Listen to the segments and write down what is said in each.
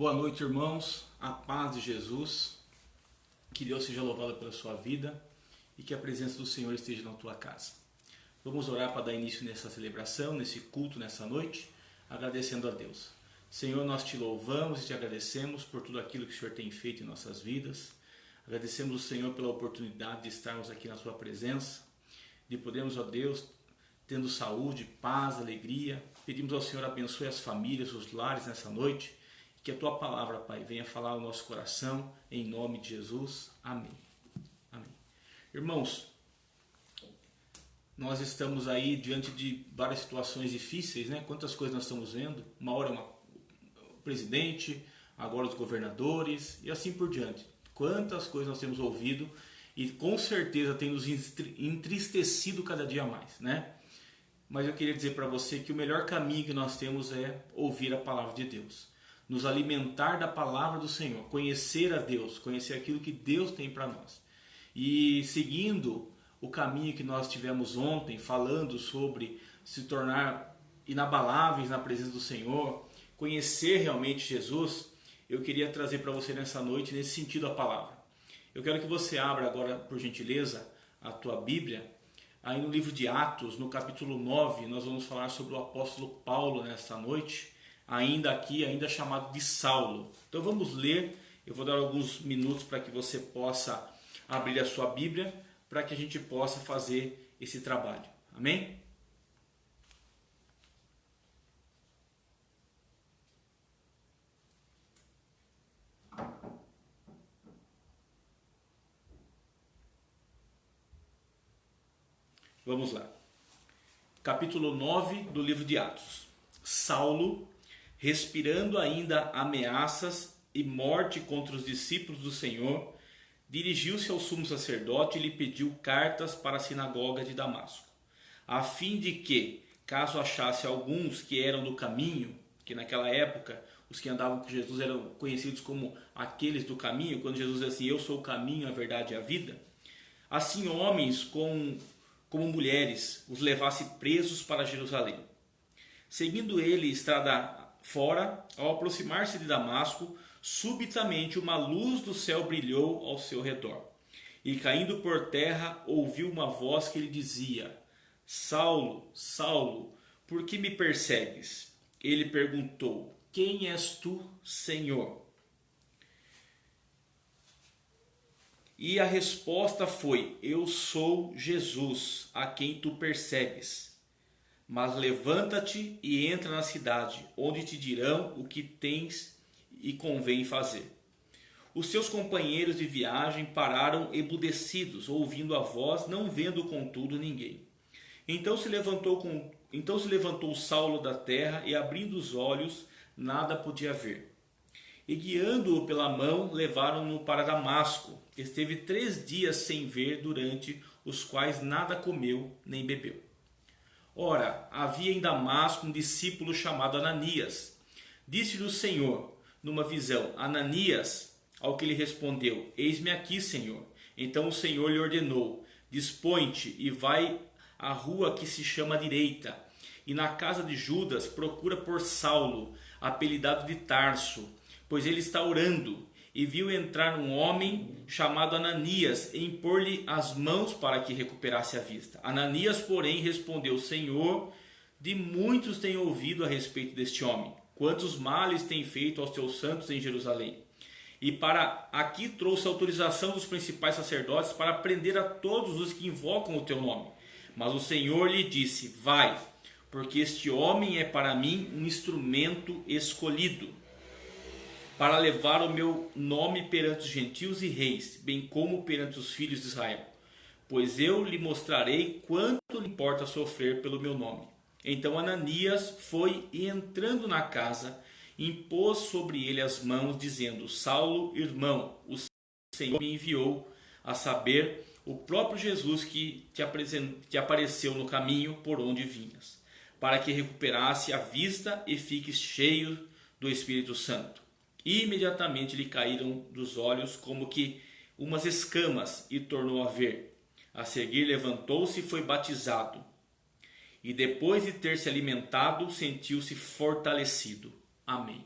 Boa noite, irmãos. A paz de Jesus. Que Deus seja louvado pela sua vida e que a presença do Senhor esteja na tua casa. Vamos orar para dar início nessa celebração, nesse culto, nessa noite, agradecendo a Deus. Senhor, nós te louvamos e te agradecemos por tudo aquilo que o Senhor tem feito em nossas vidas. Agradecemos ao Senhor pela oportunidade de estarmos aqui na sua presença, de podermos, ó Deus, tendo saúde, paz, alegria. Pedimos ao Senhor abençoe as famílias, os lares nessa noite. Que a tua palavra, Pai, venha falar ao nosso coração, em nome de Jesus. Amém. Amém. Irmãos, nós estamos aí diante de várias situações difíceis, né? Quantas coisas nós estamos vendo. Uma hora o presidente, agora os governadores e assim por diante. Quantas coisas nós temos ouvido e com certeza tem nos entristecido cada dia mais, né? Mas eu queria dizer para você que o melhor caminho que nós temos é ouvir a palavra de Deus. Nos alimentar da palavra do Senhor, conhecer a Deus, conhecer aquilo que Deus tem para nós. E seguindo o caminho que nós tivemos ontem, falando sobre se tornar inabaláveis na presença do Senhor, conhecer realmente Jesus, eu queria trazer para você nessa noite, nesse sentido, a palavra. Eu quero que você abra agora, por gentileza, a tua Bíblia. Aí no livro de Atos, no capítulo 9, nós vamos falar sobre o apóstolo Paulo nesta noite, ainda chamado de Saulo. Então vamos ler, eu vou dar alguns minutos para que você possa abrir a sua Bíblia, para que a gente possa fazer esse trabalho. Amém? Vamos lá. Capítulo 9 do livro de Atos. Saulo, respirando ainda ameaças e morte contra os discípulos do Senhor, dirigiu-se ao sumo sacerdote e lhe pediu cartas para a sinagoga de Damasco, a fim de que, caso achasse alguns que eram do caminho, que naquela época os que andavam com Jesus eram conhecidos como aqueles do caminho, quando Jesus dizia assim, eu sou o caminho, a verdade e a vida, assim homens como mulheres os levasse presos para Jerusalém. Seguindo ele estrada fora, ao aproximar-se de Damasco, subitamente uma luz do céu brilhou ao seu redor. E caindo por terra, ouviu uma voz que lhe dizia, Saulo, Saulo, por que me persegues? Ele perguntou, quem és tu, Senhor? E a resposta foi, eu sou Jesus, a quem tu persegues. Mas levanta-te e entra na cidade, onde te dirão o que tens e convém fazer. Os seus companheiros de viagem pararam emudecidos, ouvindo a voz, não vendo contudo ninguém. Então se levantou Saulo da terra e abrindo os olhos, nada podia ver. E guiando-o pela mão, levaram-no para Damasco. Esteve 3 dias sem ver, durante os quais nada comeu nem bebeu. Ora, havia em Damasco um discípulo chamado Ananias. Disse-lhe o Senhor, numa visão, Ananias, ao que lhe respondeu, eis-me aqui, Senhor. Então o Senhor lhe ordenou, dispõe-te e vai à rua que se chama Direita, e na casa de Judas procura por Saulo, apelidado de Tarso, pois ele está orando. E viu entrar um homem chamado Ananias e impor-lhe as mãos para que recuperasse a vista. Ananias, porém, respondeu, Senhor, de muitos tenho ouvido a respeito deste homem, quantos males tem feito aos teus santos em Jerusalém. E para aqui trouxe a autorização dos principais sacerdotes para prender a todos os que invocam o teu nome. Mas o Senhor lhe disse, vai, porque este homem é para mim um instrumento escolhido, para levar o meu nome perante os gentios e reis, bem como perante os filhos de Israel. Pois eu lhe mostrarei quanto lhe importa sofrer pelo meu nome. Então Ananias foi e entrando na casa, impôs sobre ele as mãos, dizendo, Saulo, irmão, o Senhor me enviou, a saber, o próprio Jesus que te apareceu no caminho por onde vinhas, para que recuperasse a vista e fiques cheio do Espírito Santo. E imediatamente lhe caíram dos olhos como que umas escamas e tornou a ver. A seguir levantou-se e foi batizado. E depois de ter se alimentado, sentiu-se fortalecido. Amém.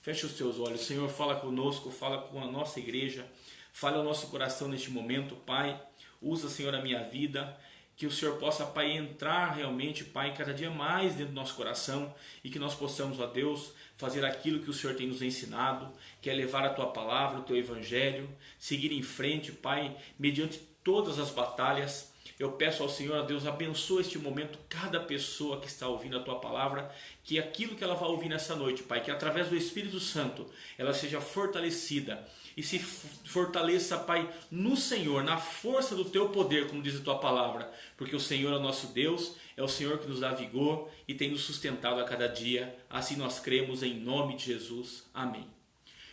Feche os teus olhos. Senhor, fala conosco, fala com a nossa igreja, fale ao nosso coração neste momento, Pai. Usa, Senhor, a minha vida. Que o Senhor possa, Pai, entrar realmente, Pai, cada dia mais dentro do nosso coração e que nós possamos, ó Deus, fazer aquilo que o Senhor tem nos ensinado, que é levar a Tua palavra, o Teu Evangelho, seguir em frente, Pai, mediante todas as batalhas. Eu peço ao Senhor, ó Deus, abençoa este momento, cada pessoa que está ouvindo a Tua palavra, que aquilo que ela vai ouvir nessa noite, Pai, que através do Espírito Santo ela seja fortalecida e se fortaleça, Pai, no Senhor, na força do Teu poder, como diz a Tua palavra, porque o Senhor é o nosso Deus, é o Senhor que nos dá vigor e tem nos sustentado a cada dia. Assim nós cremos em nome de Jesus. Amém.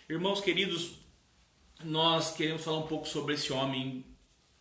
Irmãos queridos, nós queremos falar um pouco sobre esse homem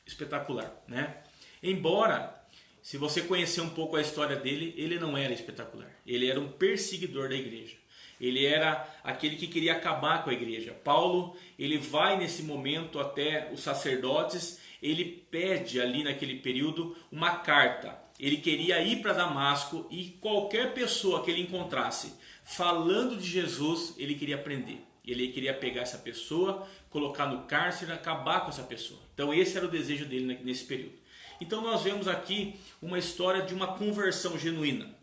espetacular, né? Embora, se você conhecer um pouco a história dele, ele não era espetacular. Ele era um perseguidor da igreja. Ele era aquele que queria acabar com a igreja. Paulo, ele vai nesse momento até os sacerdotes, ele pede ali naquele período uma carta. Ele queria ir para Damasco e qualquer pessoa que ele encontrasse falando de Jesus, ele queria prender. Ele queria pegar essa pessoa, colocar no cárcere e acabar com essa pessoa. Então esse era o desejo dele nesse período. Então nós vemos aqui uma história de uma conversão genuína,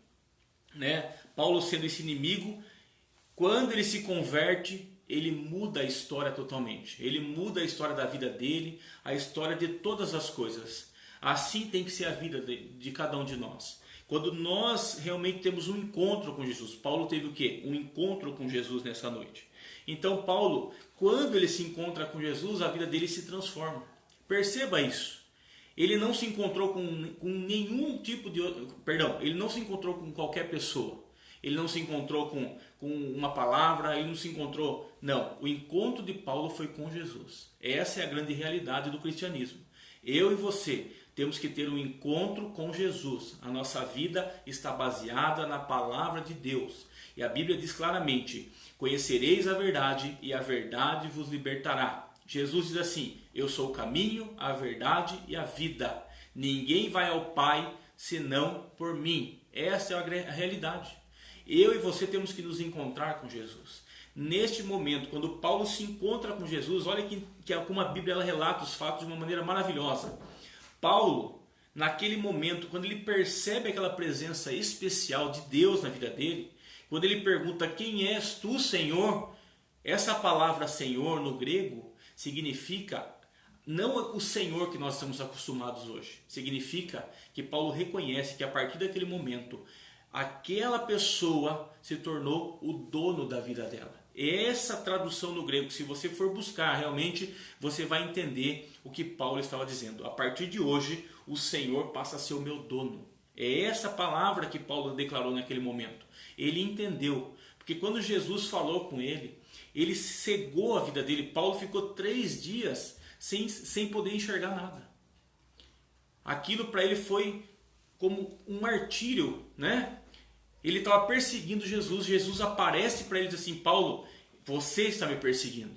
né? Paulo sendo esse inimigo, quando ele se converte, ele muda a história totalmente. Ele muda a história da vida dele, a história de todas as coisas. Assim tem que ser a vida de cada um de nós. Quando nós realmente temos um encontro com Jesus. Paulo teve o quê? Um encontro com Jesus nessa noite. Então Paulo, quando ele se encontra com Jesus, a vida dele se transforma. Perceba isso. Ele não se encontrou com nenhum tipo de... Perdão, ele não se encontrou com qualquer pessoa. Ele não se encontrou com uma palavra, ele não se encontrou... Não, o encontro de Paulo foi com Jesus. Essa é a grande realidade do cristianismo. Eu e você temos que ter um encontro com Jesus. A nossa vida está baseada na palavra de Deus. E a Bíblia diz claramente, conhecereis a verdade e a verdade vos libertará. Jesus diz assim, eu sou o caminho, a verdade e a vida. Ninguém vai ao Pai senão por mim. Essa é a realidade. Eu e você temos que nos encontrar com Jesus. Neste momento, quando Paulo se encontra com Jesus, olha que como a Bíblia ela relata os fatos de uma maneira maravilhosa. Paulo, naquele momento, quando ele percebe aquela presença especial de Deus na vida dele, quando ele pergunta, quem és tu, Senhor? Essa palavra Senhor no grego significa não o Senhor que nós estamos acostumados hoje. Significa que Paulo reconhece que a partir daquele momento, aquela pessoa se tornou o dono da vida dela. Essa tradução no grego, se você for buscar realmente, você vai entender o que Paulo estava dizendo. A partir de hoje, o Senhor passa a ser o meu dono. É essa palavra que Paulo declarou naquele momento. Ele entendeu, porque quando Jesus falou com ele, ele cegou a vida dele. Paulo ficou 3 dias sem poder enxergar nada. Aquilo para ele foi como um martírio, né? Ele estava perseguindo Jesus. Jesus aparece para ele e diz assim, Paulo, você está me perseguindo.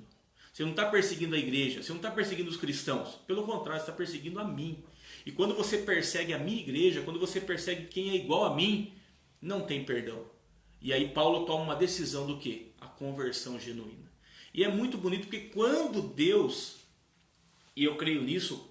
Você não está perseguindo a igreja, você não está perseguindo os cristãos. Pelo contrário, você está perseguindo a mim. E quando você persegue a minha igreja, quando você persegue quem é igual a mim, não tem perdão. E aí Paulo toma uma decisão do quê? A conversão genuína. E é muito bonito porque quando Deus, e eu creio nisso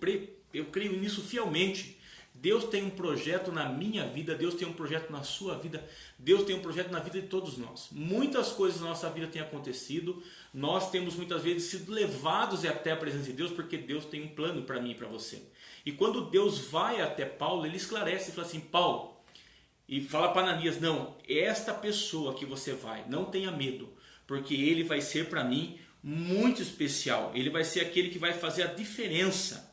fielmente, Deus tem um projeto na minha vida, Deus tem um projeto na sua vida, Deus tem um projeto na vida de todos nós. Muitas coisas na nossa vida têm acontecido, nós temos muitas vezes sido levados até a presença de Deus porque Deus tem um plano para mim e para você. E quando Deus vai até Paulo, ele esclarece e fala assim, Paulo, e fala para Ananias, não, esta pessoa que você vai, não tenha medo, porque ele vai ser para mim muito especial, ele vai ser aquele que vai fazer a diferença.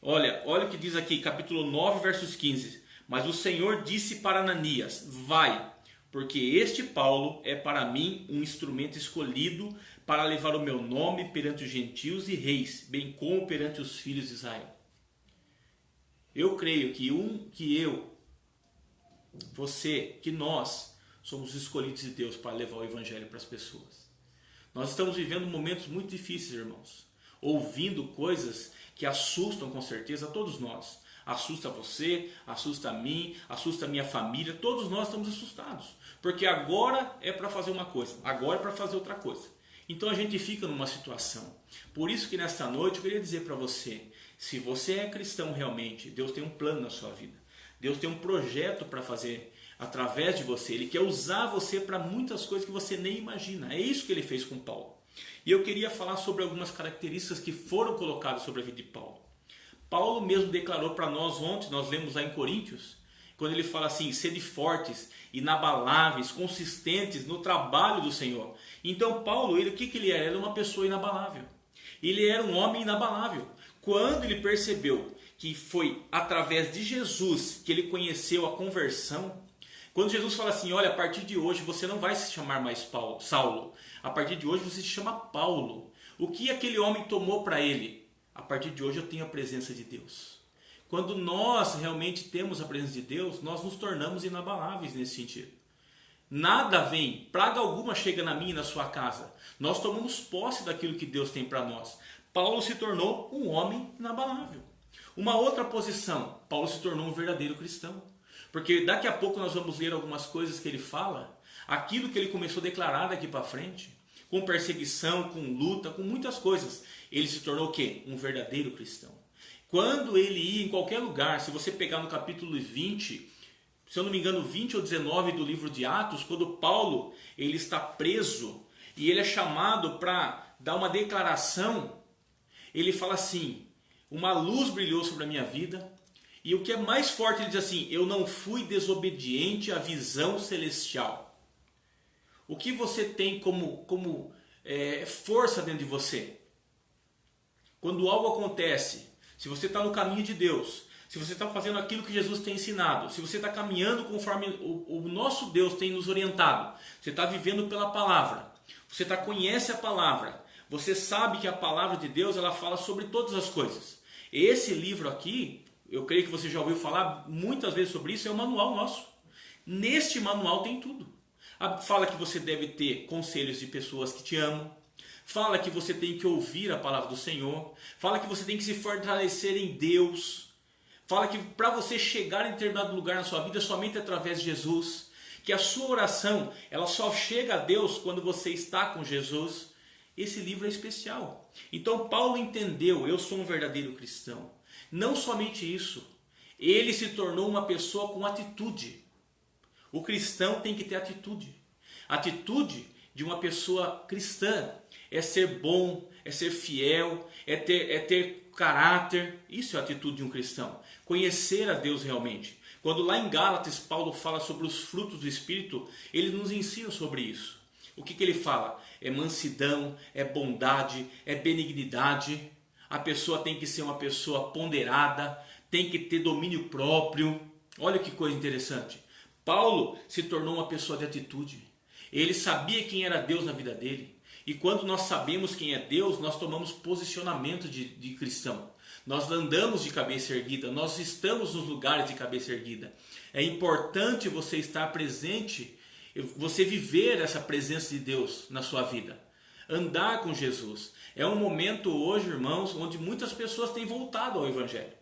Olha o que diz aqui, capítulo 9, versos 15. Mas o Senhor disse para Ananias, vai, porque este Paulo é para mim um instrumento escolhido para levar o meu nome perante os gentios e reis, bem como perante os filhos de Israel. Eu creio que nós somos escolhidos de Deus para levar o Evangelho para as pessoas. Nós estamos vivendo momentos muito difíceis, irmãos. Ouvindo coisas que assustam com certeza a todos nós. Assusta você, assusta a mim, assusta a minha família. Todos nós estamos assustados. Porque agora é para fazer uma coisa, agora é para fazer outra coisa. Então a gente fica numa situação. Por isso que nesta noite eu queria dizer para você, se você é cristão realmente, Deus tem um plano na sua vida. Deus tem um projeto para fazer através de você. Ele quer usar você para muitas coisas que você nem imagina. É isso que ele fez com Paulo. E eu queria falar sobre algumas características que foram colocadas sobre a vida de Paulo. Paulo mesmo declarou para nós ontem, nós lemos lá em Coríntios, quando ele fala assim, sede fortes, inabaláveis, consistentes no trabalho do Senhor. Então Paulo, o que ele era? Ele era uma pessoa inabalável. Ele era um homem inabalável. Quando ele percebeu que foi através de Jesus que ele conheceu a conversão, quando Jesus fala assim, olha, a partir de hoje você não vai se chamar mais Saulo, a partir de hoje você se chama Paulo. O que aquele homem tomou para ele? A partir de hoje eu tenho a presença de Deus. Quando nós realmente temos a presença de Deus, nós nos tornamos inabaláveis nesse sentido. Nada vem, praga alguma chega na minha e na sua casa. Nós tomamos posse daquilo que Deus tem para nós. Paulo se tornou um homem inabalável. Uma outra posição, Paulo se tornou um verdadeiro cristão. Porque daqui a pouco nós vamos ler algumas coisas que ele fala, aquilo que ele começou a declarar daqui para frente, com perseguição, com luta, com muitas coisas. Ele se tornou o quê? Um verdadeiro cristão. Quando ele ia em qualquer lugar, se você pegar no capítulo 20, se eu não me engano 20 ou 19 do livro de Atos, quando Paulo ele está preso e ele é chamado para dar uma declaração, ele fala assim, uma luz brilhou sobre a minha vida, e o que é mais forte, ele diz assim, eu não fui desobediente à visão celestial. O que você tem como força dentro de você? Quando algo acontece, se você está no caminho de Deus, se você está fazendo aquilo que Jesus tem ensinado, se você está caminhando conforme o nosso Deus tem nos orientado, você está vivendo pela palavra, você conhece a palavra, você sabe que a palavra de Deus ela fala sobre todas as coisas. Esse livro aqui, eu creio que você já ouviu falar muitas vezes sobre isso, é um manual nosso. Neste manual tem tudo. Fala que você deve ter conselhos de pessoas que te amam. Fala que você tem que ouvir a palavra do Senhor. Fala que você tem que se fortalecer em Deus. Fala que para você chegar em determinado lugar na sua vida somente através de Jesus. Que a sua oração ela só chega a Deus quando você está com Jesus. Esse livro é especial. Então Paulo entendeu, eu sou um verdadeiro cristão. Não somente isso, ele se tornou uma pessoa com atitude. O cristão tem que ter atitude. Atitude de uma pessoa cristã é ser bom, é ser fiel, é ter caráter. Isso é a atitude de um cristão. Conhecer a Deus realmente. Quando lá em Gálatas Paulo fala sobre os frutos do Espírito, ele nos ensina sobre isso. O que ele fala? É mansidão, é bondade, é benignidade. A pessoa tem que ser uma pessoa ponderada, tem que ter domínio próprio. Olha que coisa interessante. Paulo se tornou uma pessoa de atitude. Ele sabia quem era Deus na vida dele. E quando nós sabemos quem é Deus, nós tomamos posicionamento de cristão. Nós andamos de cabeça erguida, nós estamos nos lugares de cabeça erguida. É importante você estar presente, você viver essa presença de Deus na sua vida. Andar com Jesus. É um momento hoje, irmãos, onde muitas pessoas têm voltado ao Evangelho.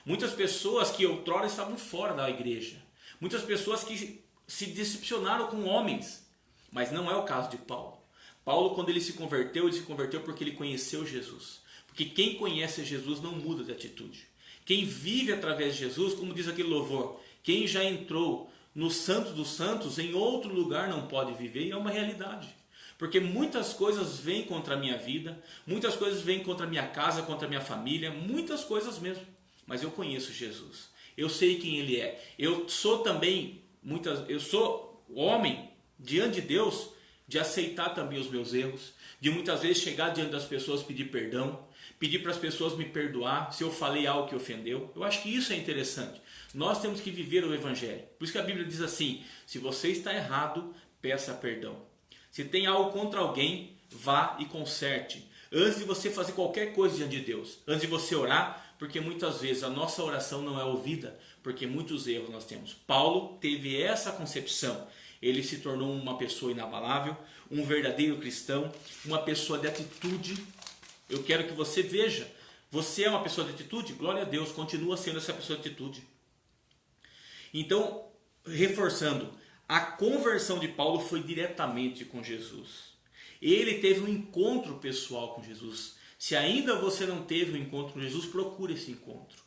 Muitas pessoas que outrora estavam fora da igreja. Muitas pessoas que se decepcionaram com homens. Mas não é o caso de Paulo. Paulo, quando ele se converteu porque ele conheceu Jesus. Porque quem conhece Jesus não muda de atitude. Quem vive através de Jesus, como diz aquele louvor, quem já entrou no Santo dos Santos, em outro lugar não pode viver, e é uma realidade. Porque muitas coisas vêm contra a minha vida, muitas coisas vêm contra a minha casa, contra a minha família, muitas coisas mesmo. Mas eu conheço Jesus. Eu sei quem Ele é. Eu sou também, eu sou homem diante de Deus, de aceitar também os meus erros, de muitas vezes chegar diante das pessoas pedir perdão, pedir para as pessoas me perdoar se eu falei algo que ofendeu. Eu acho que isso é interessante. Nós temos que viver o Evangelho. Por isso que a Bíblia diz assim, se você está errado, peça perdão. Se tem algo contra alguém, vá e conserte. Antes de você fazer qualquer coisa diante de Deus. Antes de você orar, porque muitas vezes a nossa oração não é ouvida, porque muitos erros nós temos. Paulo teve essa concepção. Ele se tornou uma pessoa inabalável, um verdadeiro cristão, uma pessoa de atitude. Eu quero que você veja Você é uma pessoa de atitude? Glória a Deus, continua sendo essa pessoa de atitude. Então, reforçando, a conversão de Paulo foi diretamente com Jesus. Ele teve um encontro pessoal com Jesus. Se ainda você não teve um encontro com Jesus, procure esse encontro.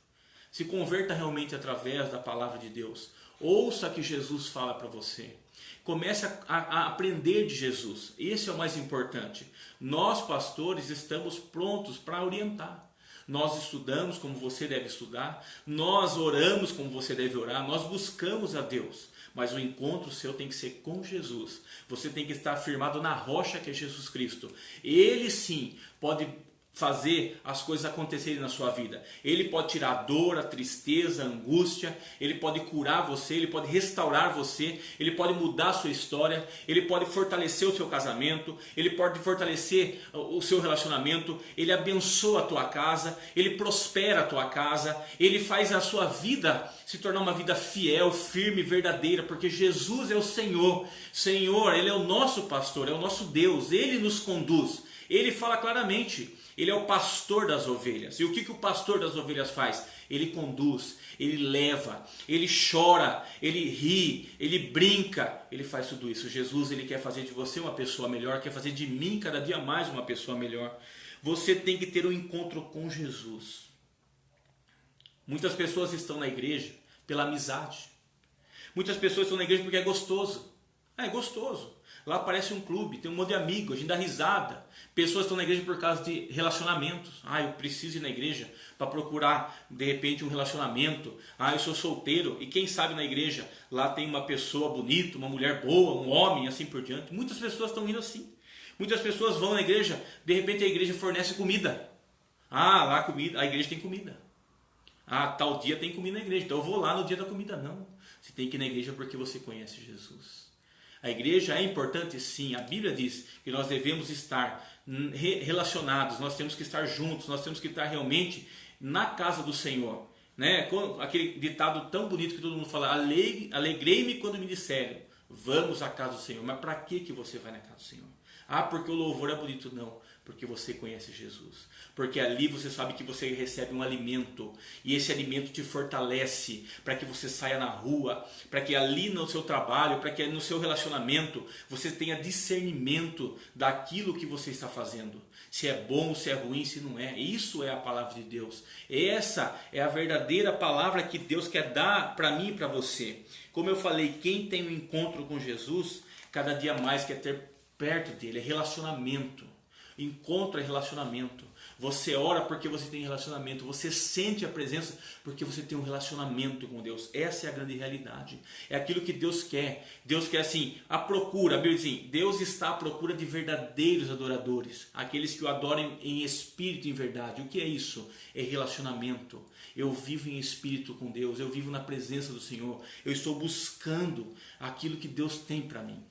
Se converta realmente através da palavra de Deus. Ouça o que Jesus fala para você. Comece a aprender de Jesus. Esse é o mais importante. Nós, pastores, estamos prontos para orientar. Nós estudamos como você deve estudar. Nós oramos como você deve orar. Nós buscamos a Deus. Mas o encontro seu tem que ser com Jesus. Você tem que estar firmado na rocha que é Jesus Cristo. Ele sim pode fazer as coisas acontecerem na sua vida. Ele pode tirar a dor, a tristeza, a angústia. Ele pode curar você, ele pode restaurar você, ele pode mudar a sua história, ele pode fortalecer o seu casamento, ele pode fortalecer o seu relacionamento, ele abençoa a tua casa, ele prospera a tua casa, ele faz a sua vida se tornar uma vida fiel, firme, verdadeira, porque Jesus é o Senhor. Senhor, ele é o nosso pastor, é o nosso Deus, ele nos conduz. Ele fala claramente, ele é o pastor das ovelhas. E o que o pastor das ovelhas faz? Ele conduz, ele leva, ele chora, ele ri, ele brinca, ele faz tudo isso. Jesus, ele quer fazer de você uma pessoa melhor, quer fazer de mim cada dia mais uma pessoa melhor. Você tem que ter um encontro com Jesus. Muitas pessoas estão na igreja pela amizade. Muitas pessoas estão na igreja porque é gostoso. É gostoso. Lá parece um clube, tem um monte de amigos, a gente dá risada. Pessoas estão na igreja por causa de relacionamentos. Eu preciso ir na igreja para procurar, de repente, um relacionamento. Eu sou solteiro e quem sabe na igreja lá tem uma pessoa bonita, uma mulher boa, um homem, assim por diante. Muitas pessoas estão indo assim. Muitas pessoas vão na igreja, de repente a igreja fornece comida. Lá comida, a igreja tem comida. Tal dia tem comida na igreja, então eu vou lá no dia da comida. Não, você tem que ir na igreja porque você conhece Jesus. A igreja é importante, sim. A Bíblia diz que nós devemos estar relacionados, nós temos que estar juntos, nós temos que estar realmente na casa do Senhor. Né? Aquele ditado tão bonito que todo mundo fala, alegrei-me quando me disseram, vamos à casa do Senhor. Mas para que você vai na casa do Senhor? Porque o louvor é bonito. Não, porque você conhece Jesus. Porque ali você sabe que você recebe um alimento. E esse alimento te fortalece para que você saia na rua. Para que ali no seu trabalho, para que no seu relacionamento, você tenha discernimento daquilo que você está fazendo. Se é bom, se é ruim, se não é. Isso é a palavra de Deus. Essa é a verdadeira palavra que Deus quer dar para mim e para você. Como eu falei, quem tem um encontro com Jesus, cada dia mais quer ter perto dele. É relacionamento. Encontro é relacionamento. Você ora porque você tem relacionamento. Você sente a presença porque você tem um relacionamento com Deus. Essa é a grande realidade. É aquilo que Deus quer. Deus quer assim, a procura. A Bíblia diz assim, Deus está à procura de verdadeiros adoradores. Aqueles que o adorem em espírito e em verdade. O que é isso? É relacionamento. Eu vivo em espírito com Deus. Eu vivo na presença do Senhor. Eu estou buscando aquilo que Deus tem para mim.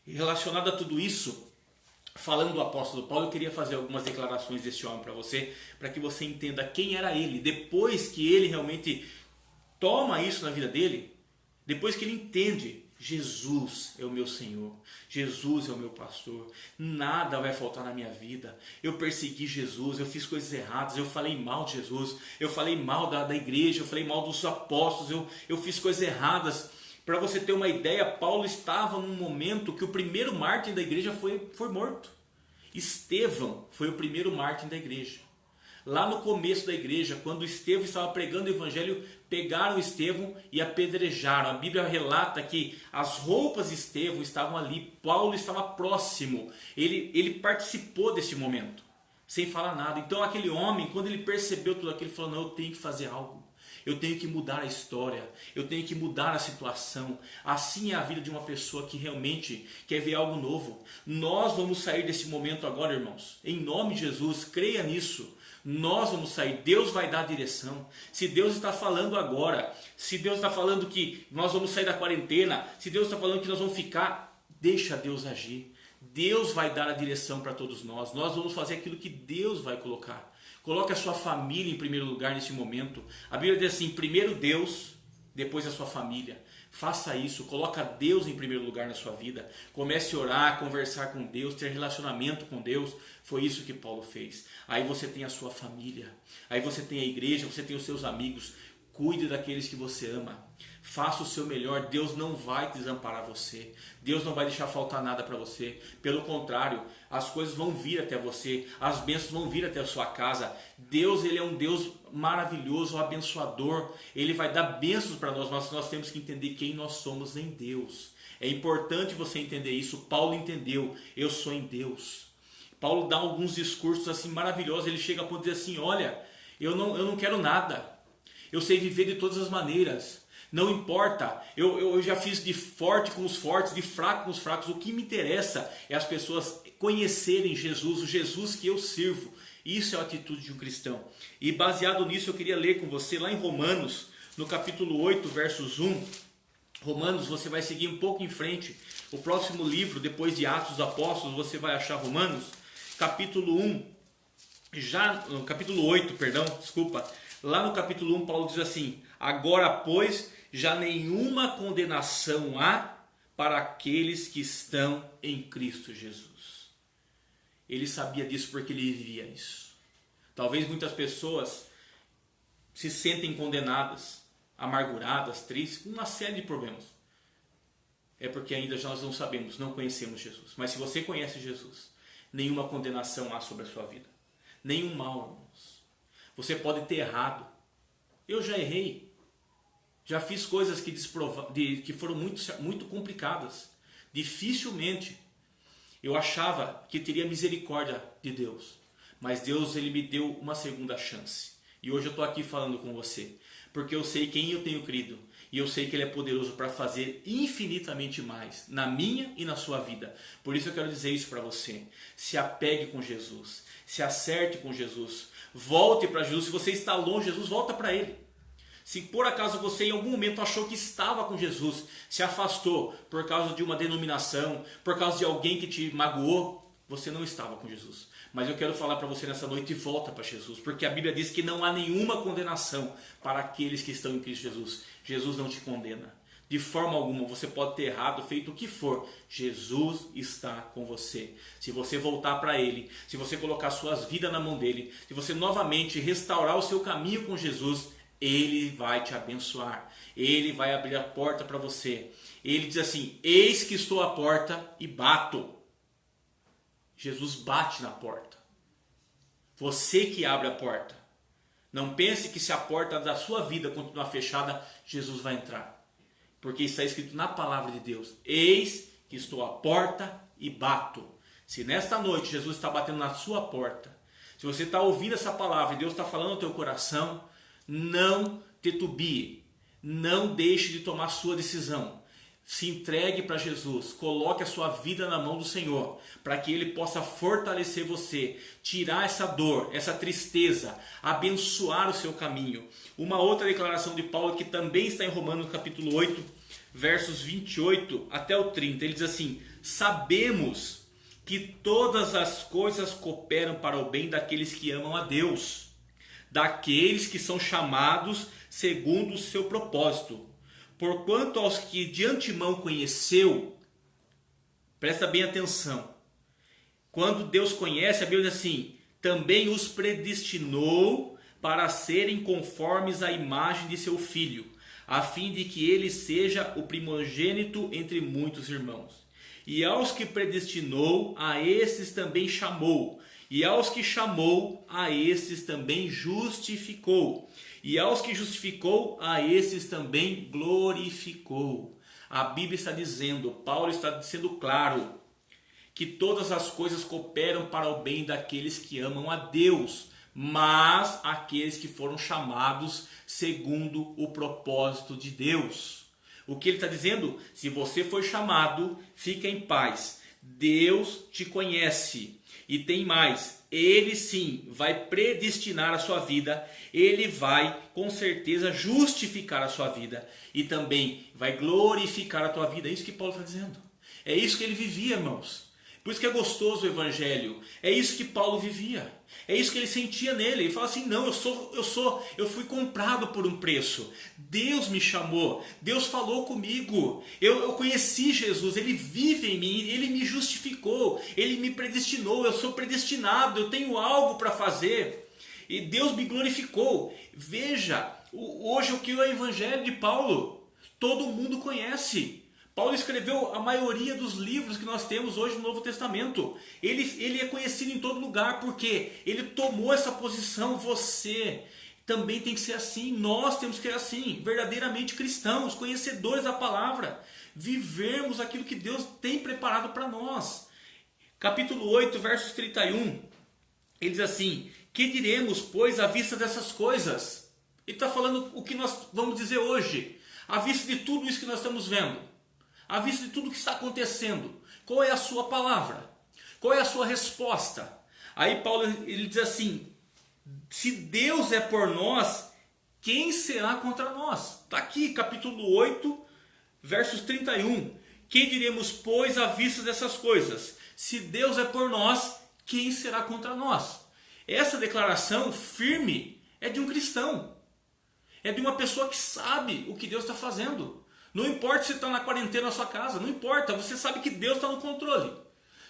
E relacionado a tudo isso, falando do apóstolo Paulo, eu queria fazer algumas declarações desse homem para você que entenda quem era ele. Depois que ele realmente toma isso na vida dele, depois que ele entende, Jesus é o meu Senhor, Jesus é o meu pastor, nada vai faltar na minha vida. Eu persegui Jesus, eu fiz coisas erradas, eu falei mal de Jesus, eu falei mal da igreja, eu falei mal dos apóstolos, eu fiz coisas erradas. Para você ter uma ideia, Paulo estava num momento que o primeiro mártir da igreja foi morto. Estevão foi o primeiro mártir da igreja. Lá no começo da igreja, quando Estevão estava pregando o evangelho, pegaram Estevão e apedrejaram. A Bíblia relata que as roupas de Estevão estavam ali, Paulo estava próximo. Ele participou desse momento, sem falar nada. Então aquele homem, quando ele percebeu tudo aquilo, ele falou, não, eu tenho que fazer algo. Eu tenho que mudar a história, eu tenho que mudar a situação. Assim é a vida de uma pessoa que realmente quer ver algo novo. Nós vamos sair desse momento agora, irmãos. Em nome de Jesus, creia nisso. Nós vamos sair, Deus vai dar a direção. Se Deus está falando agora, se Deus está falando que nós vamos sair da quarentena, se Deus está falando que nós vamos ficar, deixa Deus agir. Deus vai dar a direção para todos nós. Nós vamos fazer aquilo que Deus vai colocar. Coloque a sua família em primeiro lugar nesse momento. A Bíblia diz assim, primeiro Deus, depois a sua família. Faça isso, coloca Deus em primeiro lugar na sua vida. Comece a orar, conversar com Deus, ter relacionamento com Deus. Foi isso que Paulo fez. Aí você tem a sua família, aí você tem a igreja, você tem os seus amigos. Cuide daqueles que você ama. Faça o seu melhor. Deus não vai desamparar você. Deus não vai deixar faltar nada para você. Pelo contrário, as coisas vão vir até você. As bênçãos vão vir até a sua casa. Deus, ele é um Deus maravilhoso, um abençoador. Ele vai dar bênçãos para nós, mas nós temos que entender quem nós somos em Deus. É importante você entender isso. Paulo entendeu. Eu sou em Deus. Paulo dá alguns discursos assim maravilhosos. Ele chega a ponto de dizer assim, olha, eu não quero nada. Eu sei viver de todas as maneiras. Não importa. Eu já fiz de forte com os fortes, de fraco com os fracos. O que me interessa é as pessoas conhecerem Jesus, o Jesus que eu sirvo. Isso é a atitude de um cristão. E baseado nisso eu queria ler com você lá em Romanos, no capítulo 8, versos 1. Romanos, você vai seguir um pouco em frente. O próximo livro, depois de Atos dos Apóstolos, você vai achar Romanos, capítulo 1. No capítulo 8, perdão, desculpa. Lá no capítulo 1, Paulo diz assim: agora, pois, já nenhuma condenação há para aqueles que estão em Cristo Jesus. Ele sabia disso porque ele vivia isso. Talvez muitas pessoas se sentem condenadas, amarguradas, tristes, com uma série de problemas. É porque ainda nós não sabemos, não conhecemos Jesus. Mas se você conhece Jesus, nenhuma condenação há sobre a sua vida. Nenhum mal, irmãos. Você pode ter errado. Eu já errei. Já fiz coisas que foram muito complicadas. Dificilmente eu achava que teria misericórdia de Deus. Mas Deus, ele me deu uma segunda chance. E hoje eu estou aqui falando com você. Porque eu sei quem eu tenho crido. E eu sei que Ele é poderoso para fazer infinitamente mais na minha e na sua vida. Por isso eu quero dizer isso para você. Se apegue com Jesus. Se acerte com Jesus. Volte para Jesus. Se você está longe, Jesus, volta para Ele. Se por acaso você em algum momento achou que estava com Jesus, se afastou por causa de uma denominação, por causa de alguém que te magoou, você não estava com Jesus. Mas eu quero falar para você nessa noite, volta para Jesus, porque a Bíblia diz que não há nenhuma condenação para aqueles que estão em Cristo Jesus. Jesus não te condena. De forma alguma, você pode ter errado, feito o que for. Jesus está com você. Se você voltar para Ele, se você colocar suas vidas na mão dEle, se você novamente restaurar o seu caminho com Jesus, Ele vai te abençoar. Ele vai abrir a porta para você. Ele diz assim: eis que estou à porta e bato. Jesus bate na porta. Você que abre a porta. Não pense que se a porta da sua vida continuar fechada, Jesus vai entrar. Porque está escrito na palavra de Deus: eis que estou à porta e bato. Se nesta noite Jesus está batendo na sua porta, se você está ouvindo essa palavra e Deus está falando no teu coração, não titubie. Não deixe de tomar sua decisão. Se entregue para Jesus, coloque a sua vida na mão do Senhor, para que Ele possa fortalecer você, tirar essa dor, essa tristeza, abençoar o seu caminho. Uma outra declaração de Paulo que também está em Romanos capítulo 8, versos 28 até o 30, ele diz assim: sabemos que todas as coisas cooperam para o bem daqueles que amam a Deus, daqueles que são chamados segundo o seu propósito. Porquanto aos que de antemão conheceu, presta bem atenção, quando Deus conhece, a Bíblia diz assim: também os predestinou para serem conformes à imagem de seu Filho, a fim de que ele seja o primogênito entre muitos irmãos. E aos que predestinou, a esses também chamou. E aos que chamou, a esses também justificou. E aos que justificou, a esses também glorificou. A Bíblia está dizendo, Paulo está sendo claro, que todas as coisas cooperam para o bem daqueles que amam a Deus, mas aqueles que foram chamados segundo o propósito de Deus. O que ele está dizendo? Se você foi chamado, fica em paz. Deus te conhece. E tem mais, Ele sim vai predestinar a sua vida, Ele vai com certeza justificar a sua vida e também vai glorificar a tua vida. É isso que Paulo está dizendo. É isso que ele vivia, irmãos. Por isso que é gostoso o evangelho. É isso que Paulo vivia. É isso que ele sentia nele. Ele fala assim: não, eu fui comprado por um preço. Deus me chamou. Deus falou comigo. Eu conheci Jesus. Ele vive em mim. Ele me justificou. Ele me predestinou. Eu sou predestinado. Eu tenho algo para fazer. E Deus me glorificou. Veja, hoje o que é o evangelho de Paulo? Todo mundo conhece. Paulo escreveu a maioria dos livros que nós temos hoje no Novo Testamento. Ele é conhecido em todo lugar porque ele tomou essa posição. Você também tem que ser assim. Nós temos que ser assim, verdadeiramente cristãos, conhecedores da palavra. Vivermos aquilo que Deus tem preparado para nós. Capítulo 8, versos 31. Ele diz assim: que diremos, pois, à vista dessas coisas? Ele está falando o que nós vamos dizer hoje. À vista de tudo isso que nós estamos vendo. À vista de tudo que está acontecendo, qual é a sua palavra? Qual é a sua resposta? Aí Paulo ele diz assim: se Deus é por nós, quem será contra nós? Está aqui, capítulo 8, versos 31. Que diremos, pois, à vista dessas coisas? Se Deus é por nós, quem será contra nós? Essa declaração firme é de um cristão. É de uma pessoa que sabe o que Deus está fazendo. Não importa se está na quarentena na sua casa, não importa, você sabe que Deus está no controle.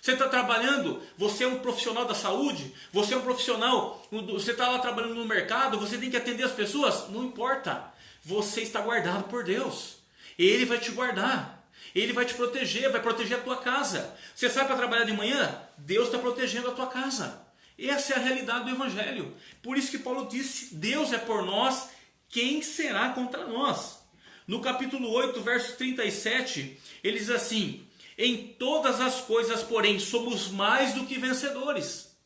Você está trabalhando, você é um profissional da saúde, você é um profissional, você está lá trabalhando no mercado, você tem que atender as pessoas, não importa. Você está guardado por Deus. Ele vai te guardar, Ele vai te proteger, vai proteger a tua casa. Você sai para trabalhar de manhã, Deus está protegendo a tua casa. Essa é a realidade do Evangelho. Por isso que Paulo disse: Deus é por nós, quem será contra nós? No capítulo 8, verso 37, ele diz assim: em todas as coisas, porém, somos mais do que vencedores.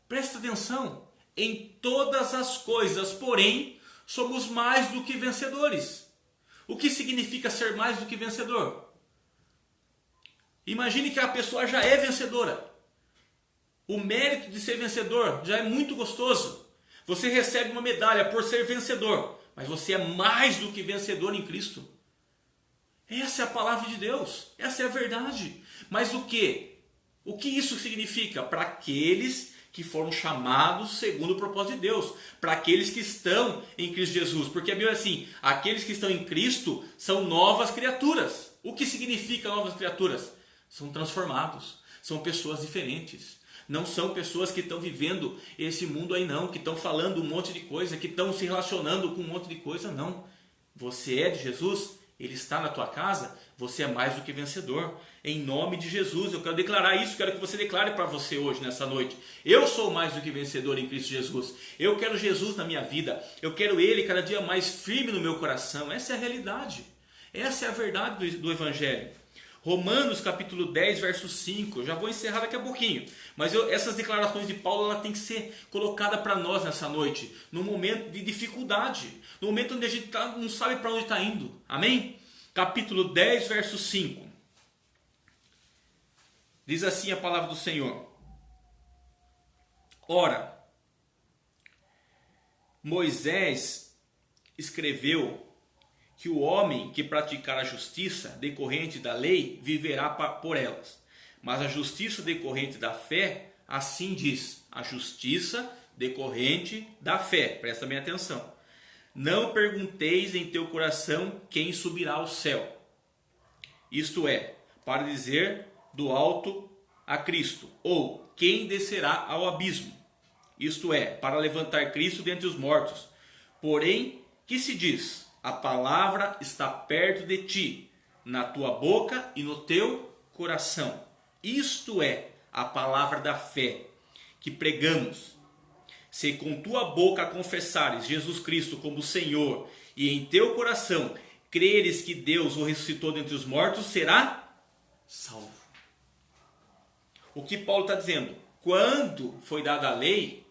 Presta atenção. Em todas as coisas, porém, somos mais do que vencedores. O que significa ser mais do que vencedor? Imagine que a pessoa já é vencedora. O mérito de ser vencedor já é muito gostoso. Você recebe uma medalha por ser vencedor. Mas você é mais do que vencedor em Cristo. Essa é a palavra de Deus. Essa é a verdade. Mas o que? O que isso significa? Para aqueles que foram chamados segundo o propósito de Deus. Para aqueles que estão em Cristo Jesus. Porque a Bíblia é assim: aqueles que estão em Cristo são novas criaturas. O que significa novas criaturas? São transformados. São pessoas diferentes. Não são pessoas que estão vivendo esse mundo aí não, que estão falando um monte de coisa, que estão se relacionando com um monte de coisa, não. Você é de Jesus, Ele está na tua casa, você é mais do que vencedor. Em nome de Jesus, eu quero declarar isso, quero que você declare para você hoje, nessa noite. Eu sou mais do que vencedor em Cristo Jesus. Eu quero Jesus na minha vida, eu quero Ele cada dia mais firme no meu coração. Essa é a realidade, essa é a verdade do Evangelho. Romanos capítulo 10, verso 5. Eu já vou encerrar daqui a pouquinho. Mas essas declarações de Paulo ela tem que ser colocada para nós nessa noite. Num momento de dificuldade. No momento onde a gente não sabe para onde está indo. Amém? Capítulo 10, verso 5. Diz assim a palavra do Senhor: ora, Moisés escreveu que o homem que praticar a justiça decorrente da lei viverá por elas. Mas a justiça decorrente da fé, assim diz, a justiça decorrente da fé. Presta bem atenção. Não pergunteis em teu coração quem subirá ao céu. Isto é, para dizer do alto a Cristo, ou quem descerá ao abismo. Isto é, para levantar Cristo dentre os mortos. Porém, que se diz? A palavra está perto de ti, na tua boca e no teu coração. Isto é a palavra da fé que pregamos. Se com tua boca confessares Jesus Cristo como Senhor e em teu coração creres que Deus o ressuscitou dentre os mortos, será salvo. O que Paulo está dizendo? Quando foi dada a lei,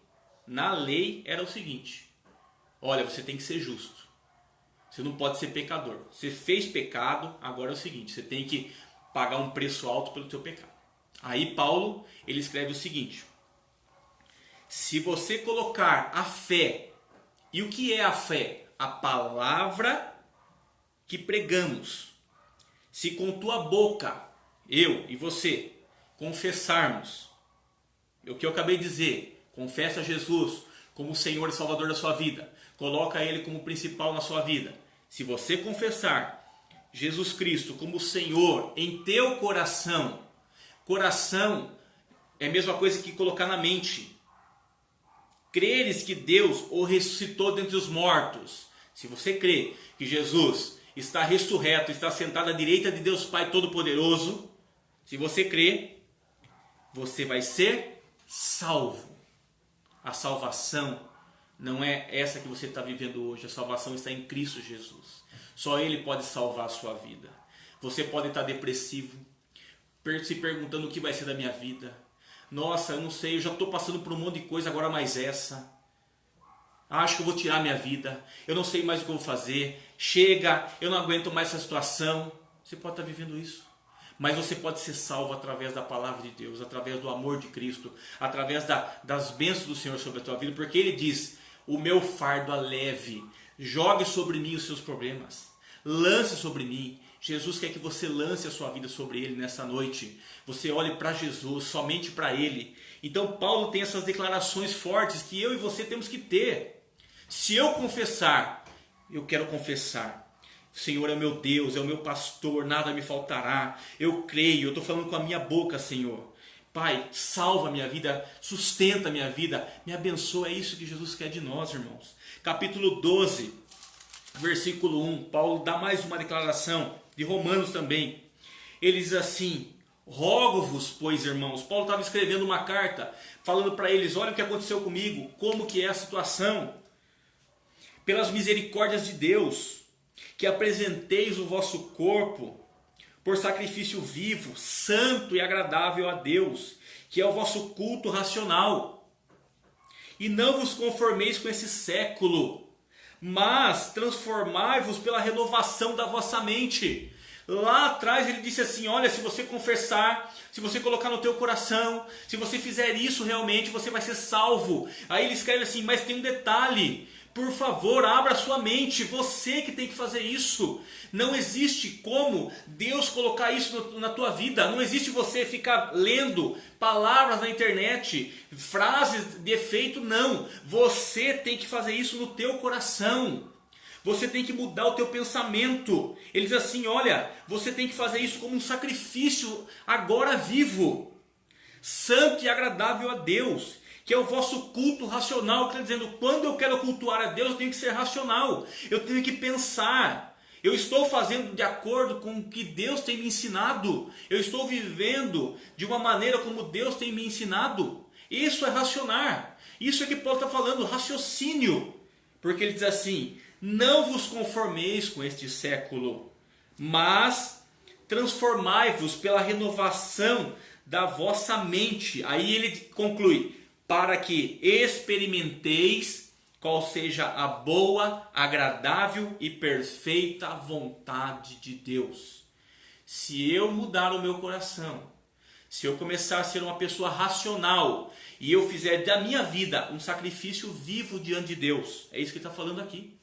na lei era o seguinte: olha, você tem que ser justo. Você não pode ser pecador. Você fez pecado, agora é o seguinte: você tem que pagar um preço alto pelo teu pecado. Aí Paulo, ele escreve o seguinte: se você colocar a fé, e o que é a fé? A palavra que pregamos. Se com tua boca eu e você confessarmos o que eu acabei de dizer, confessa Jesus como o Senhor e Salvador da sua vida, coloca Ele como principal na sua vida. Se você confessar Jesus Cristo como o Senhor em teu coração, coração é a mesma coisa que colocar na mente. Creres que Deus o ressuscitou dentre os mortos. Se você crê que Jesus está ressurreto, está sentado à direita de Deus Pai Todo-Poderoso, se você crê, você vai ser salvo. A salvação não é essa que você está vivendo hoje. A salvação está em Cristo Jesus. Só Ele pode salvar a sua vida. Você pode estar depressivo, se perguntando o que vai ser da minha vida. Nossa, eu não sei, eu já estou passando por um monte de coisa, agora mais essa. Acho que eu vou tirar minha vida. Eu não sei mais o que eu vou fazer. Chega, eu não aguento mais essa situação. Você pode estar vivendo isso. Mas você pode ser salvo através da palavra de Deus, através do amor de Cristo, através das bênçãos do Senhor sobre a tua vida. Porque Ele diz, o meu fardo é leve. Jogue sobre mim os seus problemas. Lance sobre mim. Jesus quer que você lance a sua vida sobre Ele nessa noite. Você olhe para Jesus, somente para Ele. Então Paulo tem essas declarações fortes que eu e você temos que ter. Se eu confessar, eu quero confessar. O Senhor é o meu Deus, é o meu pastor, nada me faltará. Eu creio, eu estou falando com a minha boca, Senhor. Pai, salva a minha vida, sustenta a minha vida, me abençoa. É isso que Jesus quer de nós, irmãos. Capítulo 12, versículo 1. Paulo dá mais uma declaração, de Romanos também. Ele diz assim, rogo-vos, pois, irmãos. Paulo estava escrevendo uma carta, falando para eles, olha o que aconteceu comigo, como que é a situação. Pelas misericórdias de Deus, que apresenteis o vosso corpo por sacrifício vivo, santo e agradável a Deus, que é o vosso culto racional. E não vos conformeis com esse século, mas transformai-vos pela renovação da vossa mente. Lá atrás ele disse assim, olha, se você confessar, se você colocar no teu coração, se você fizer isso realmente, você vai ser salvo. Aí ele escreve assim, mas tem um detalhe, por favor, abra a sua mente, você que tem que fazer isso. Não existe como Deus colocar isso na tua vida. Não existe você ficar lendo palavras na internet, frases de efeito, não. Você tem que fazer isso no teu coração. Você tem que mudar o teu pensamento. Ele diz assim, olha, você tem que fazer isso como um sacrifício agora vivo, santo e agradável a Deus, que é o vosso culto racional. Quer dizendo, quando eu quero cultuar a Deus, eu tenho que ser racional. Eu tenho que pensar. Eu estou fazendo de acordo com o que Deus tem me ensinado. Eu estou vivendo de uma maneira como Deus tem me ensinado. Isso é racionar. Isso é que Paulo está falando, raciocínio. Porque ele diz assim, não vos conformeis com este século, mas transformai-vos pela renovação da vossa mente. Aí ele conclui, para que experimenteis qual seja a boa, agradável e perfeita vontade de Deus. Se eu mudar o meu coração, se eu começar a ser uma pessoa racional e eu fizer da minha vida um sacrifício vivo diante de Deus, é isso que ele está falando aqui.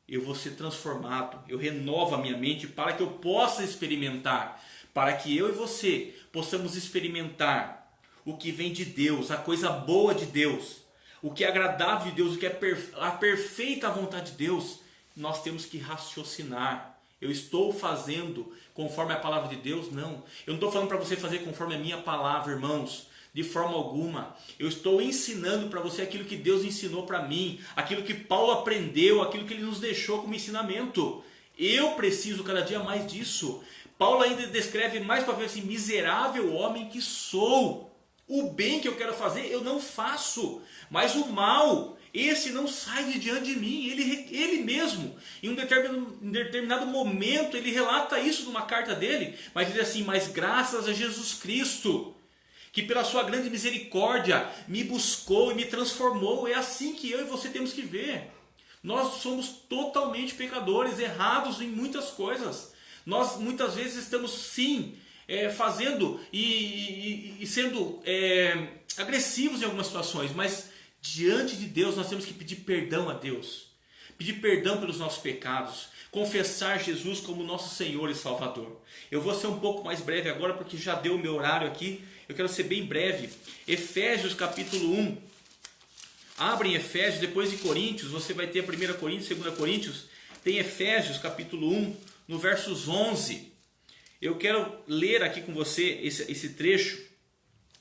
Eu vou ser transformado, eu renovo a minha mente para que eu possa experimentar, para que eu e você possamos experimentar o que vem de Deus, a coisa boa de Deus, o que é agradável de Deus, o que é a perfeita vontade de Deus. Nós temos que raciocinar. Eu estou fazendo conforme a palavra de Deus? Não. Eu não estou falando para você fazer conforme a minha palavra, irmãos. De forma alguma. Eu estou ensinando para você aquilo que Deus ensinou para mim, aquilo que Paulo aprendeu, aquilo que ele nos deixou como ensinamento. Eu preciso cada dia mais disso. Paulo ainda descreve mais para ver assim, miserável homem que sou. O bem que eu quero fazer eu não faço, mas o mal, esse não sai de diante de mim. Ele mesmo, em um determinado momento, ele relata isso numa carta dele, mas ele diz assim, mas graças a Jesus Cristo, que pela sua grande misericórdia me buscou e me transformou. É assim que eu e você temos que ver. Nós somos totalmente pecadores, errados em muitas coisas. Nós muitas vezes estamos sim fazendo e sendo agressivos em algumas situações, mas diante de Deus nós temos que pedir perdão a Deus. Pedir perdão pelos nossos pecados. confessar Jesus como nosso Senhor e Salvador. Eu vou ser um pouco mais breve agora porque já deu o meu horário aqui. Eu quero ser bem breve. Efésios capítulo 1. Abre em Efésios, depois de Coríntios, você vai ter 1 Coríntios, 2 Coríntios. Tem Efésios capítulo 1, no versos 11. Eu quero ler aqui com você esse trecho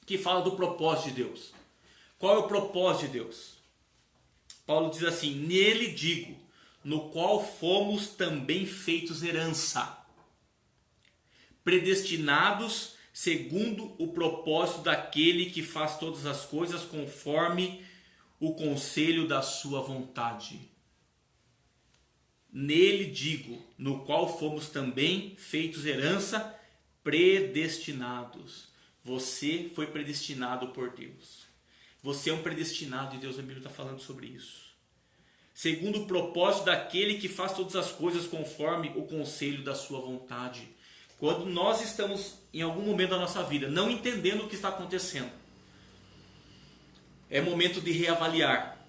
que fala do propósito de Deus. Qual é o propósito de Deus? Paulo diz assim: nele digo, no qual fomos também feitos herança, predestinados segundo o propósito daquele que faz todas as coisas conforme o conselho da sua vontade. Nele digo, no qual fomos também feitos herança, predestinados. Você foi predestinado por Deus. Você é um predestinado e Deus, a Bíblia está falando sobre isso. Segundo o propósito daquele que faz todas as coisas conforme o conselho da sua vontade. Quando nós estamos em algum momento da nossa vida não entendendo o que está acontecendo, é momento de reavaliar.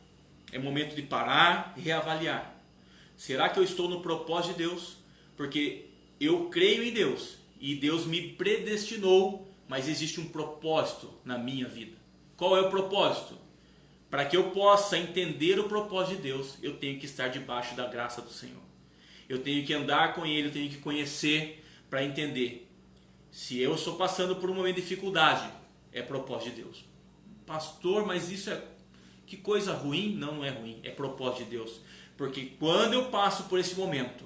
É momento de parar e reavaliar. Será que eu estou no propósito de Deus? Porque eu creio em Deus e Deus me predestinou, mas existe um propósito na minha vida. Qual é o propósito? Para que eu possa entender o propósito de Deus, eu tenho que estar debaixo da graça do Senhor. Eu tenho que andar com Ele, eu tenho que conhecer para entender. Se eu estou passando por um momento de dificuldade, é propósito de Deus. Pastor, mas isso é... que coisa ruim? Não, não é ruim, é propósito de Deus. Porque quando eu passo por esse momento,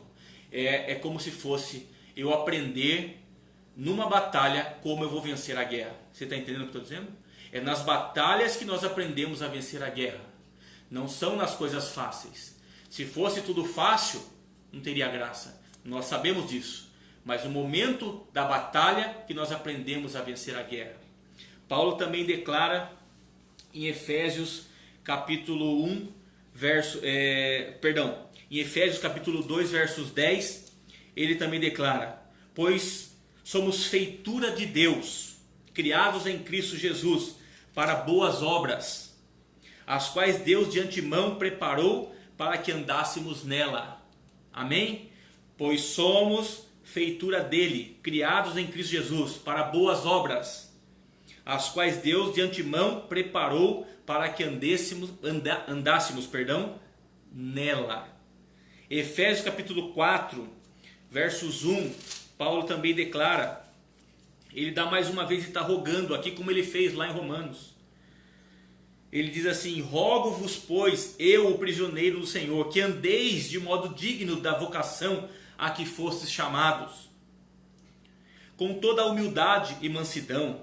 é como se fosse eu aprender numa batalha como eu vou vencer a guerra. Você está entendendo o que eu estou dizendo? É nas batalhas que nós aprendemos a vencer a guerra. Não são nas coisas fáceis. Se fosse tudo fácil, não teria graça. Nós sabemos disso. Mas no momento da batalha que nós aprendemos a vencer a guerra. Paulo também declara em Efésios capítulo 1, em Efésios capítulo 2, versos 10, ele também declara: pois somos feitura de Deus, criados em Cristo Jesus, para boas obras, as quais Deus de antemão preparou para que andássemos nela. Amém? Pois somos feitura dele, criados em Cristo Jesus, para boas obras, as quais Deus de antemão preparou para que andássemos nela. Efésios capítulo 4, versos 1, Paulo também declara, ele dá mais uma vez e está rogando aqui como ele fez lá em Romanos. Ele diz assim: rogo-vos, pois, eu, o prisioneiro do Senhor, que andeis de modo digno da vocação a que fostes chamados, com toda a humildade e mansidão,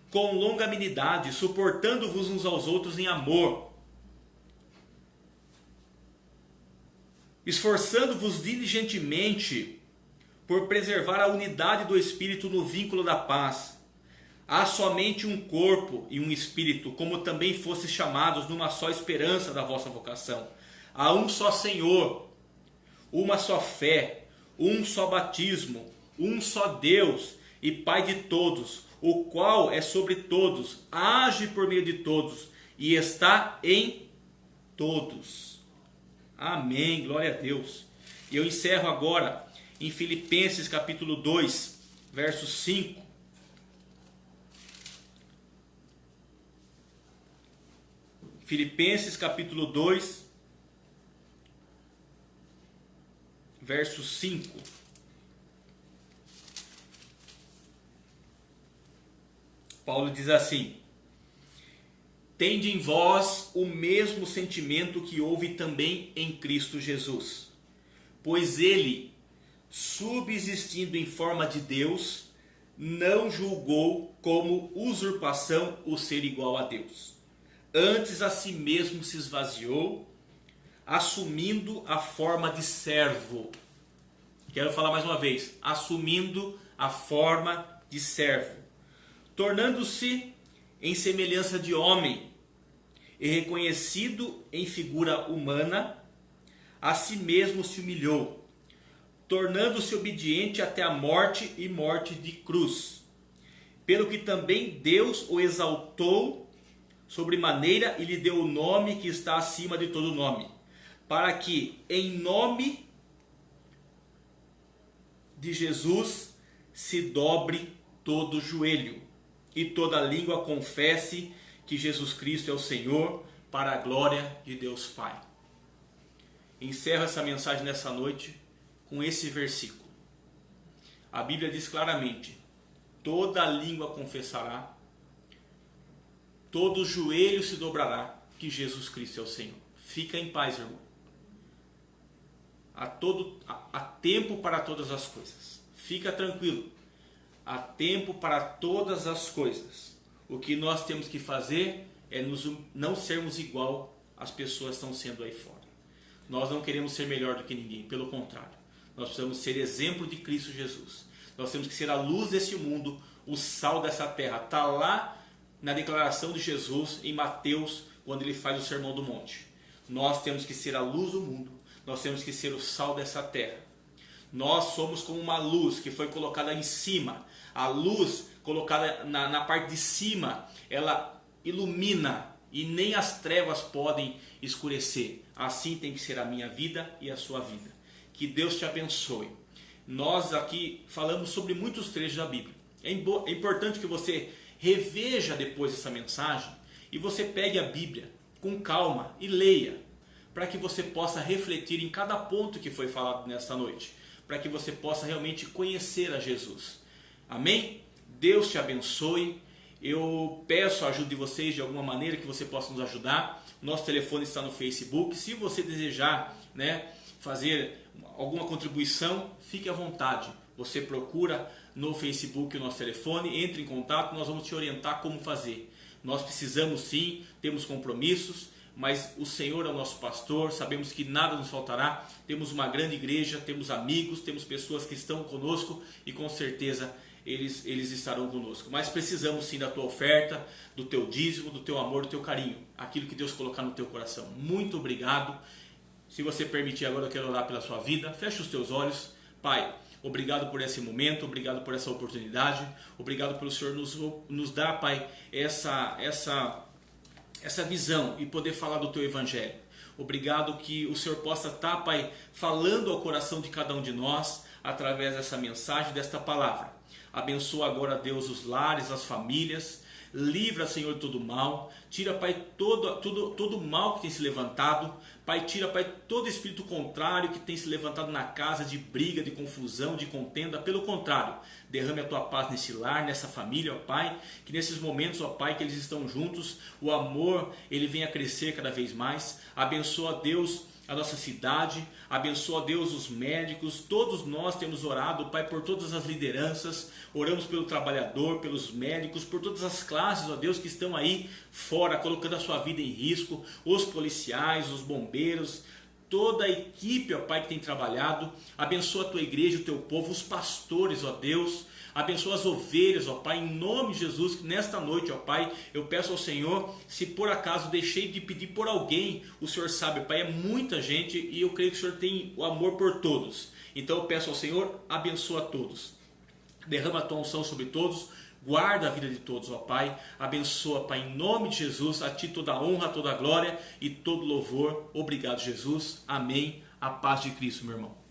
com longanimidade, suportando-vos uns aos outros em amor, esforçando-vos diligentemente por preservar a unidade do Espírito no vínculo da paz. Há somente um corpo e um Espírito, como também fostes chamados numa só esperança da vossa vocação. Há um só Senhor, uma só fé, um só batismo, um só Deus e Pai de todos, o qual é sobre todos, age por meio de todos e está em todos. Amém, glória a Deus. E eu encerro agora em Filipenses capítulo 2, verso 5. Filipenses capítulo 2, verso 5. Paulo diz assim: tende em vós o mesmo sentimento que houve também em Cristo Jesus, pois ele, subsistindo em forma de Deus, não julgou como usurpação o ser igual a Deus. Antes a si mesmo se esvaziou, assumindo a forma de servo. Quero falar mais uma vez: assumindo a forma de servo, tornando-se em semelhança de homem, e reconhecido em figura humana, a si mesmo se humilhou, tornando-se obediente até a morte e morte de cruz. Pelo que também Deus o exaltou sobremaneira e lhe deu o nome que está acima de todo nome, para que em nome de Jesus se dobre todo joelho e toda língua confesse que Jesus Cristo é o Senhor, para a glória de Deus Pai. Encerro essa mensagem nessa noite com esse versículo. A Bíblia diz claramente: toda língua confessará, todo joelho se dobrará que Jesus Cristo é o Senhor. Fica em paz, irmão. Há tempo para todas as coisas. Fica tranquilo. Há tempo para todas as coisas. O que nós temos que fazer é não sermos igual às pessoas que estão sendo aí fora. Nós não queremos ser melhor do que ninguém. Pelo contrário. Nós precisamos ser exemplo de Cristo Jesus. Nós temos que ser a luz desse mundo, o sal dessa terra. Está lá na declaração de Jesus em Mateus, quando ele faz o Sermão do Monte. Nós temos que ser a luz do mundo. Nós temos que ser o sal dessa terra. Nós somos como uma luz que foi colocada em cima. A luz colocada na parte de cima, ela ilumina e nem as trevas podem escurecer. Assim tem que ser a minha vida e a sua vida. Que Deus te abençoe. Nós aqui falamos sobre muitos trechos da Bíblia. É importante que você reveja depois essa mensagem e você pegue a Bíblia com calma e leia, para que você possa refletir em cada ponto que foi falado nesta noite, para que você possa realmente conhecer a Jesus. Amém? Deus te abençoe. Eu peço a ajuda de vocês de alguma maneira, que você possa nos ajudar. Nosso telefone está no Facebook. Se você desejar, fazer alguma contribuição, fique à vontade. Você procura no Facebook o nosso telefone, entre em contato, nós vamos te orientar como fazer. Nós precisamos sim, temos compromissos, mas o Senhor é o nosso pastor, sabemos que nada nos faltará. Temos uma grande igreja, temos amigos, temos pessoas que estão conosco e com certeza eles estarão conosco. Mas precisamos sim da tua oferta, do teu dízimo, do teu amor, do teu carinho, aquilo que Deus colocar no teu coração. Muito obrigado. Se você permitir agora, eu quero orar pela sua vida. Feche os teus olhos. Pai, obrigado por esse momento, obrigado por essa oportunidade, obrigado pelo Senhor nos dar, Pai, essa visão e poder falar do Teu Evangelho. Obrigado que o Senhor possa estar, Pai, falando ao coração de cada um de nós através dessa mensagem, desta palavra. Abençoa agora, Deus, os lares, as famílias. Livra, Senhor, de todo mal. Tira, Pai, todo mal que tem se levantado. Pai, tira, Pai, todo espírito contrário que tem se levantado na casa, de briga, de confusão, de contenda. Pelo contrário, derrame a Tua paz nesse lar, nessa família, ó Pai. Que nesses momentos, ó Pai, que eles estão juntos, o amor, ele venha a crescer cada vez mais. Abençoa, Deus, a nossa cidade, abençoa, Deus, os médicos. Todos nós temos orado, Pai, por todas as lideranças, oramos pelo trabalhador, pelos médicos, por todas as classes, ó Deus, que estão aí fora, colocando a sua vida em risco, os policiais, os bombeiros, toda a equipe, ó Pai, que tem trabalhado. Abençoa a Tua igreja, o Teu povo, os pastores, ó Deus. Abençoa as ovelhas, ó Pai, em nome de Jesus, que nesta noite, ó Pai, eu peço ao Senhor, se por acaso deixei de pedir por alguém, o Senhor sabe, Pai, é muita gente e eu creio que o Senhor tem o amor por todos. Então eu peço ao Senhor, abençoa todos. Derrama a Tua unção sobre todos, guarda a vida de todos, ó Pai. Abençoa, Pai, em nome de Jesus, a Ti toda a honra, toda a glória e todo louvor. Obrigado, Jesus. Amém. A paz de Cristo, meu irmão.